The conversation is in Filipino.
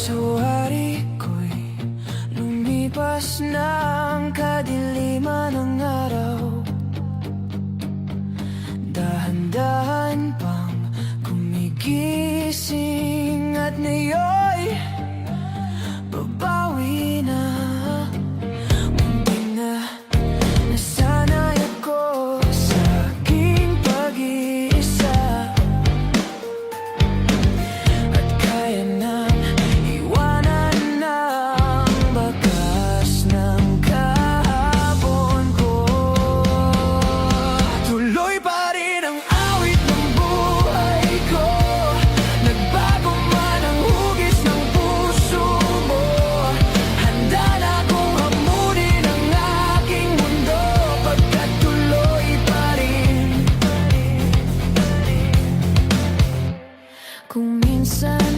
Sawari ko'y lumipas ng kadiliman ng araw. Dahan-dahan pang gumigising at ngayo'y babawi na. Muntik na nasanay ako sa aking pag-iisa, at kaya nang iwanan ng bakas ng kahapon ko. Tuloy pa rin ang awit ng buhay ko, nagbago man ang hugis ng puso mo. Handa na akong hamunin ang aking mundo, pagkat tuloy pa rin. Kung minsan